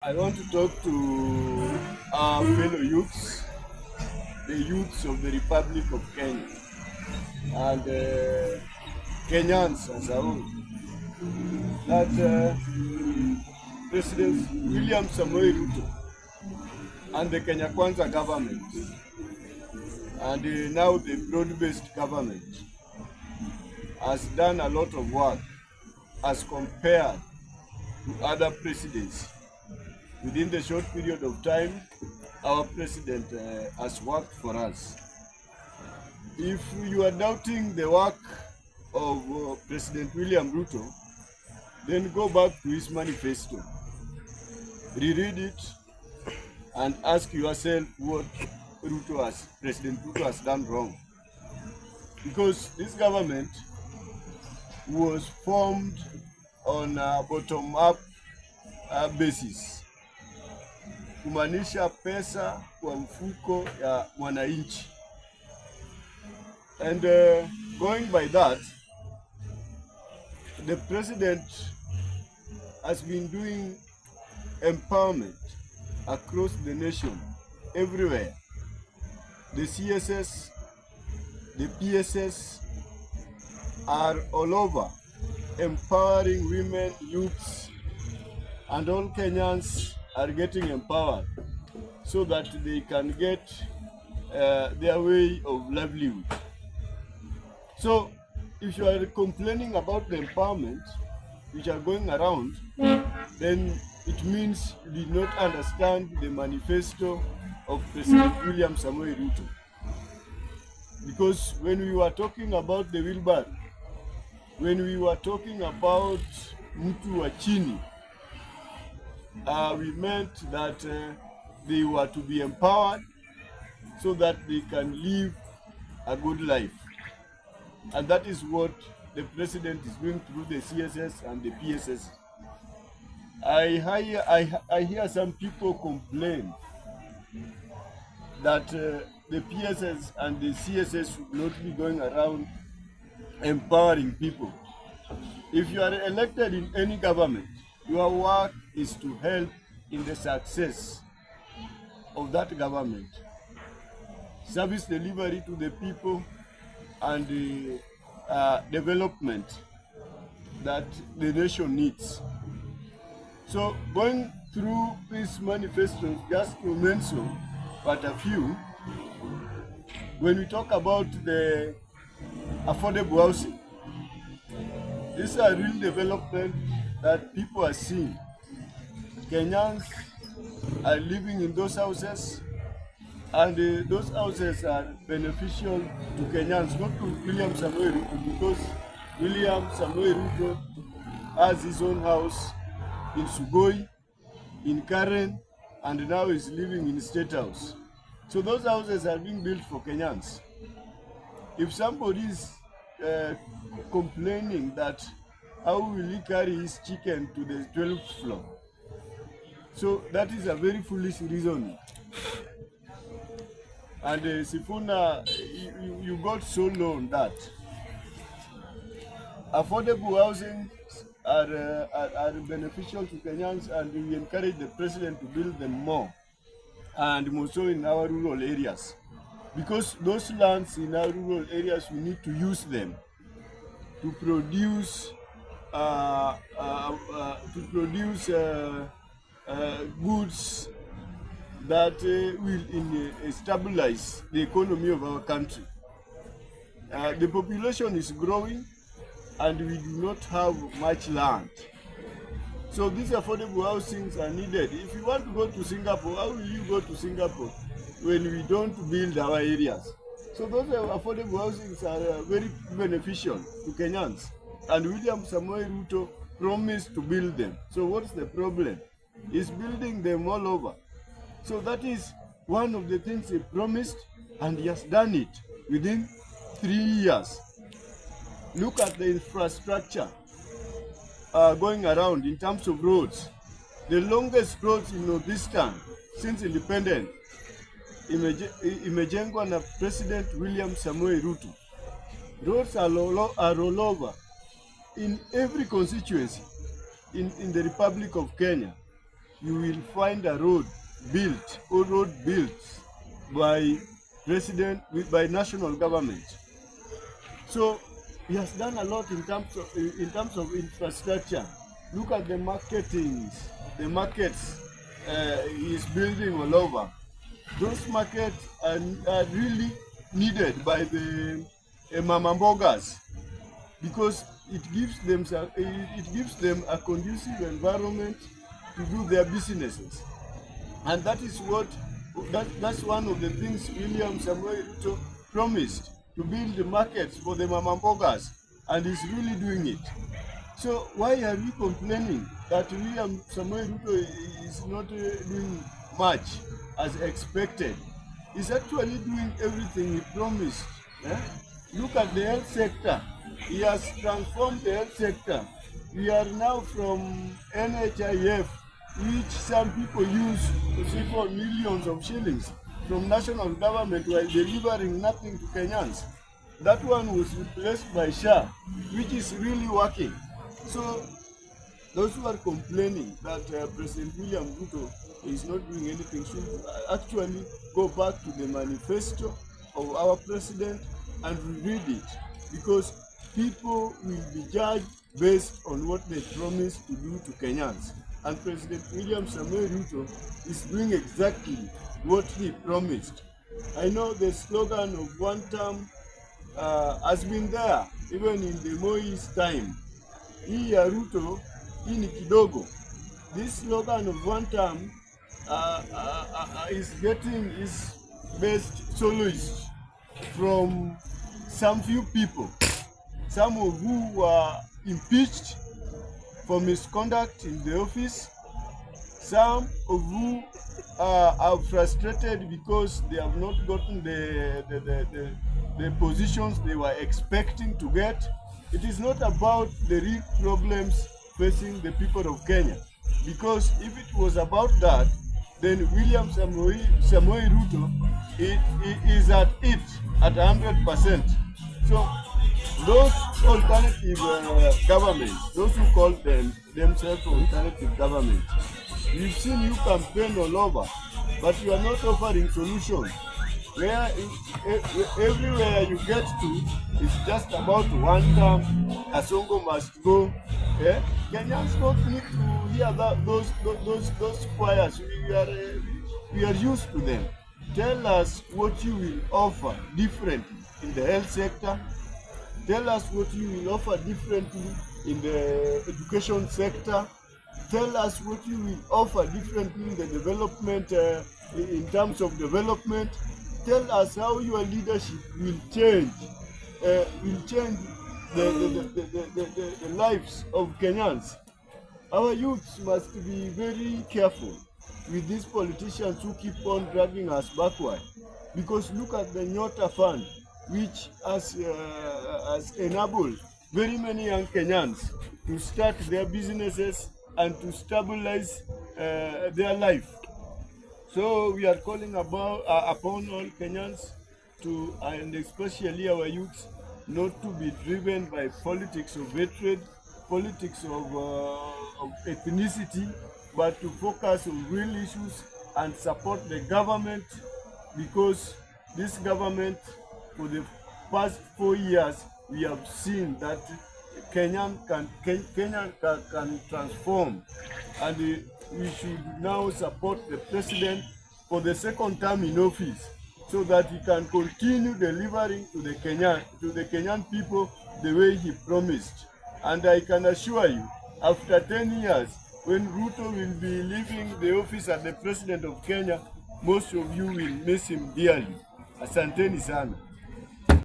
I want to talk to our fellow youths, the youths of the Republic of Kenya, and Kenyans as a whole, that President William Samoei Ruto and the Kenya Kwanza government, and now the broad-based government, has done a lot of work as compared to other presidents. Within the short period of time, our president has worked for us. If you are doubting the work of President William Ruto, then go back to his manifesto, reread it, and ask yourself what President Ruto has done wrong. Because this government was formed on a bottom-up basis, kumaanisha pesa kwa mfuko ya wananchi. And going by that, the president has been doing empowerment across the nation, everywhere. The CSS, the PSS are all over, empowering women, youths, and all Kenyans are getting empowered so that they can get their way of livelihood. So if you are complaining about the empowerment which are going around, then it means you did not understand the manifesto of President William Samoei Ruto. Because when we were talking about the wheelbarrow, when we were talking about mtu wa chini, we meant that they were to be empowered so that they can live a good life. And that is what the president is doing through the CSS and the PSS. I hear some people complain that the PSS and the CSS should not be going around empowering people. If you are elected in any government, your work is to help in the success of that government, service delivery to the people, and the development that the nation needs. So going through these manifestos, just to mention but a few, when we talk about the affordable housing, these are real development that people are seeing. Kenyans are living in those houses, and those houses are beneficial to Kenyans, not to William Samoei Ruto, because William Samoei Ruto has his own house in Sugoi, in Karen, and now is living in State House. So those houses are being built for Kenyans. If somebody is complaining that how will he carry his chicken to the 12th floor, so that is a very foolish reason. And Sifuna, you got so low on that. Affordable housing are beneficial to Kenyans, and we encourage the president to build them more, and more so in our rural areas. Because those lands in our rural areas, we need to use them to produce goods that will stabilize the economy of our country. The population is growing, and we do not have much land. So these affordable housings are needed. If you want to go to Singapore, how will you go to Singapore when we don't build our areas? So those affordable housings are very beneficial to Kenyans. And William Samoei Ruto promised to build them. So what's the problem? He's building them all over. So that is one of the things he promised, and he has done it within 3 years. Look at the infrastructure going around in terms of roads. The longest roads in Northeastern since independence imejengwa na President William Samoei Ruto. Roads are all over in every constituency in the Republic of Kenya. you will find a road built by by national government. So he has done a lot in terms of infrastructure. Look at the markets he is building all over. Those markets are really needed by the mama mbogas, because it gives them a conducive environment to do their businesses. And that's one of the things William Samoei Ruto promised, to build the markets for the mama mbogas, and he's really doing it. So why are we complaining that William Samoei Ruto is not doing much as expected? He's actually doing everything he promised. Look at the health sector. He has transformed the health sector. We are now from NHIF, which some people use to siphon for millions of shillings from national government while delivering nothing to Kenyans. That one was replaced by SHA, which is really working. So those who are complaining that President William Ruto is not doing anything should actually go back to the manifesto of our president and read it, because people will be judged based on what they promise to do to Kenyans. And President William Samoei Ruto is doing exactly what he promised. I know the slogan of one term has been there even in the Moi's time. Hii ya Ruto, hii ni kidogo. This slogan of one term is getting its best soloist from some few people, some of who were impeached for misconduct in the office, some of who are frustrated because they have not gotten the positions they were expecting to get. It is not about the real problems facing the people of Kenya, because if it was about that, then William Samoei Ruto is at 100%. So those alternative governments, those who call themselves alternative governments, we've seen you campaign all over, but you are not offering solutions. Where everywhere you get to, it's just about one term. Kasongo must go. Kenyans don't need to hear those choirs. We are used to them. Tell us what you will offer differently in the health sector. Tell us what you will offer differently in the education sector. Tell us what you will offer differently in the development, in terms of development. Tell us how your leadership will change the lives of Kenyans. Our youths must be very careful with these politicians who keep on dragging us backward, because look at the Nyota Fund, which has enabled very many young Kenyans to start their businesses and to stabilize their life. So we are calling upon all Kenyans to, and especially our youth, not to be driven by politics of hatred, politics of ethnicity, but to focus on real issues and support the government, because this government, for the past 4 years, we have seen that Kenyan can transform, and we should now support the president for the second term in office, so that he can continue delivering to the Kenyan people the way he promised. And I can assure you, after 10 years, when Ruto will be leaving the office as the president of Kenya, most of you will miss him dearly. Asanteni sana.